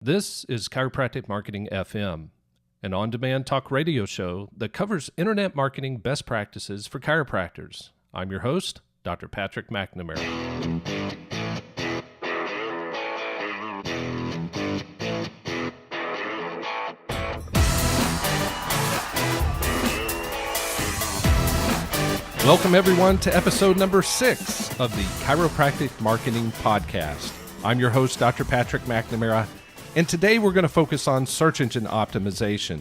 This is Chiropractic Marketing FM, an on-demand talk radio show that covers internet marketing best practices for chiropractors. I'm your host, Dr. Patrick MacNamara. Welcome everyone to episode number 6 of the Chiropractic Marketing Podcast. I'm your host, Dr. Patrick MacNamara, and today we're going to focus on search engine optimization.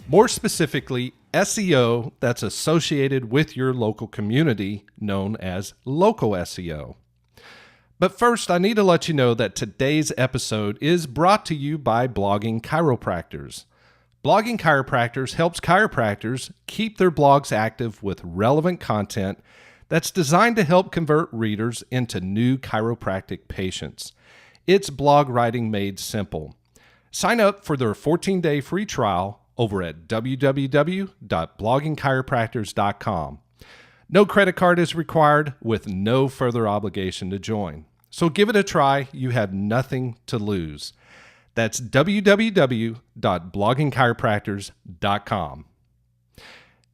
More specifically, SEO that's associated with your local community, known as Local SEO. But first, I need to let you know that today's episode is brought to you by Blogging Chiropractors. Blogging Chiropractors helps chiropractors keep their blogs active with relevant content that's designed to help convert readers into new chiropractic patients. It's blog writing made simple. Sign up for their 14-day free trial over at www.bloggingchiropractors.com. No credit card is required with no further obligation to join. So give it a try. You have nothing to lose. That's www.bloggingchiropractors.com.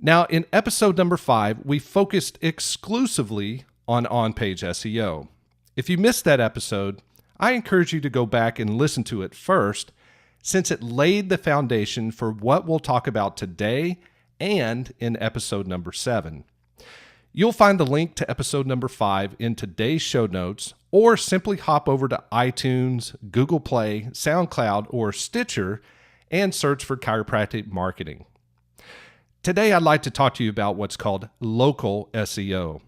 Now, in episode number 5, we focused exclusively on on-page SEO. If you missed that episode, I encourage you to go back and listen to it first, since it laid the foundation for what we'll talk about today and in episode number 7. You'll find the link to episode number 5 in today's show notes, or simply hop over to iTunes, Google Play, SoundCloud, or Stitcher and search for chiropractic marketing. Today, I'd like to talk to you about what's called Local SEO.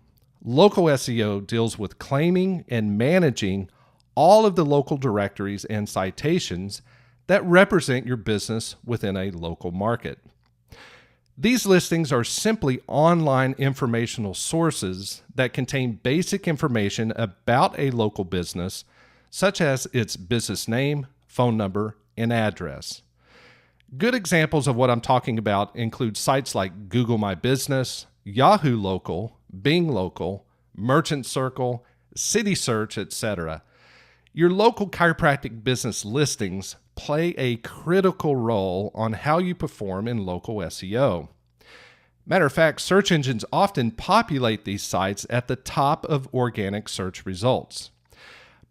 Local SEO deals with claiming and managing all of the local directories and citations that represent your business within a local market. These listings are simply online informational sources that contain basic information about a local business, such as its business name, phone number, and address. Good examples of what I'm talking about include sites like Google My Business, Yahoo Local, Bing Local, Merchant Circle, City Search, etc. Your local chiropractic business listings play a critical role on how you perform in local SEO. Matter of fact, search engines often populate these sites at the top of organic search results.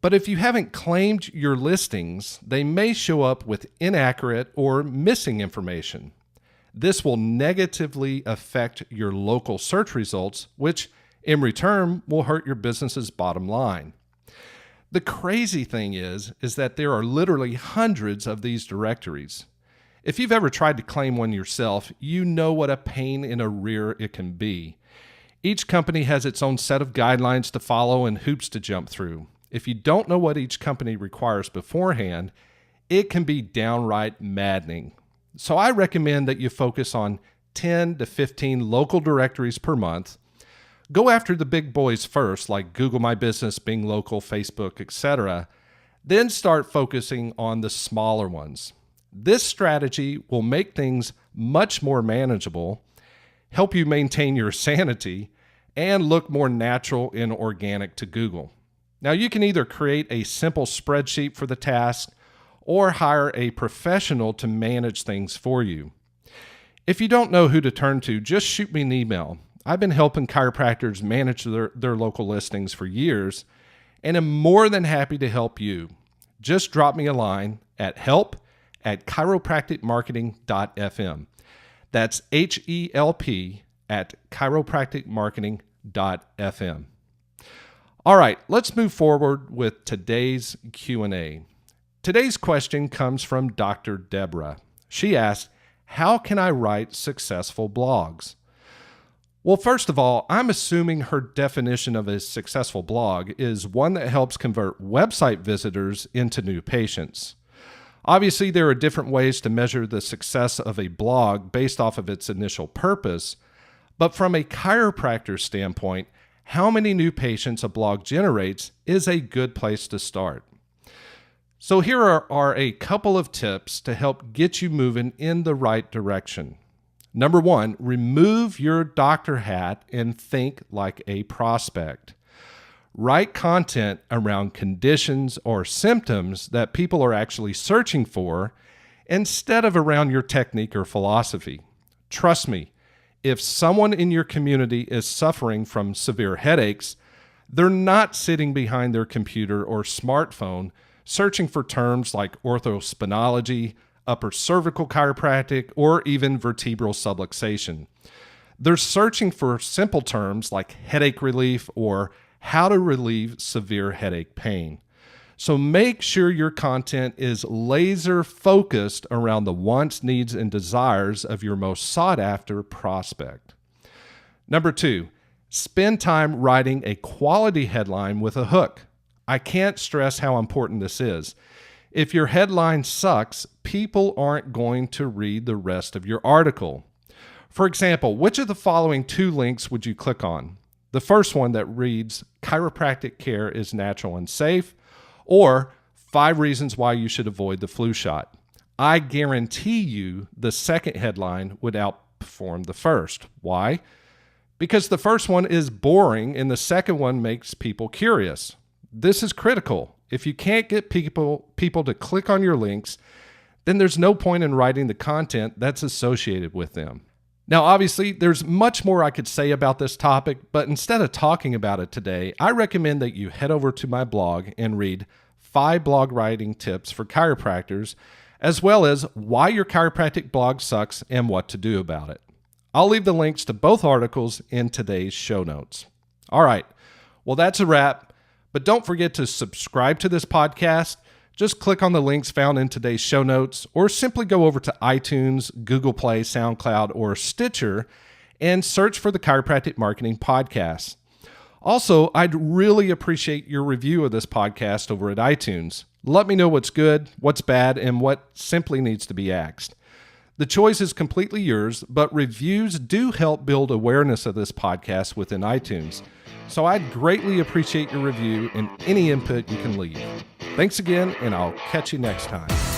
But if you haven't claimed your listings, they may show up with inaccurate or missing information. This will negatively affect your local search results, which in return will hurt your business's bottom line. The crazy thing is that there are literally hundreds of these directories. If you've ever tried to claim one yourself, you know what a pain in the rear it can be. Each company has its own set of guidelines to follow and hoops to jump through. If you don't know what each company requires beforehand, it can be downright maddening. So I recommend that you focus on 10 to 15 local directories per month. Go after the big boys first, like Google My Business, Bing Local, Facebook, etc. Then start focusing on the smaller ones. This strategy will make things much more manageable, help you maintain your sanity, and look more natural and organic to Google. Now, you can either create a simple spreadsheet for the task or hire a professional to manage things for you. If you don't know who to turn to, just shoot me an email. I've been helping chiropractors manage their local listings for years, and am more than happy to help you. Just drop me a line at help@chiropracticmarketing.fm. That's HELP@chiropracticmarketing.fm. All right, let's move forward with today's Q&A. Today's question comes from Dr. Deborah. She asked, how can I write successful blogs? Well, first of all, I'm assuming her definition of a successful blog is one that helps convert website visitors into new patients. Obviously, there are different ways to measure the success of a blog based off of its initial purpose, but from a chiropractor standpoint, how many new patients a blog generates is a good place to start. So here are a couple of tips to help get you moving in the right direction. Number 1, remove your doctor hat and think like a prospect. Write content around conditions or symptoms that people are actually searching for instead of around your technique or philosophy. Trust me, if someone in your community is suffering from severe headaches, they're not sitting behind their computer or smartphone searching for terms like orthospinology, upper cervical chiropractic, or even vertebral subluxation. They're searching for simple terms like headache relief or how to relieve severe headache pain. So make sure your content is laser focused around the wants, needs, and desires of your most sought after prospect. Number 2, spend time writing a quality headline with a hook. I can't stress how important this is. If your headline sucks, people aren't going to read the rest of your article. For example, which of the following 2 links would you click on? The first one that reads, "Chiropractic care is natural and safe," or 5 reasons why you should avoid the flu shot. I guarantee you the second headline would outperform the first. Why? Because the first one is boring and the second one makes people curious. This is critical. If you can't get people to click on your links, then there's no point in writing the content that's associated with them. Now, obviously, there's much more I could say about this topic, but instead of talking about it today, I recommend that you head over to my blog and read 5 blog writing tips for chiropractors, as well as why your chiropractic blog sucks and what to do about it. I'll leave the links to both articles in today's show notes. All right, well, that's a wrap, but don't forget to subscribe to this podcast. Just click on the links found in today's show notes, or simply go over to iTunes, Google Play, SoundCloud, or Stitcher and search for the Chiropractic Marketing Podcast. Also, I'd really appreciate your review of this podcast over at iTunes. Let me know what's good, what's bad, and what simply needs to be axed. The choice is completely yours, but reviews do help build awareness of this podcast within iTunes. So I'd greatly appreciate your review and any input you can leave. Thanks again, and I'll catch you next time.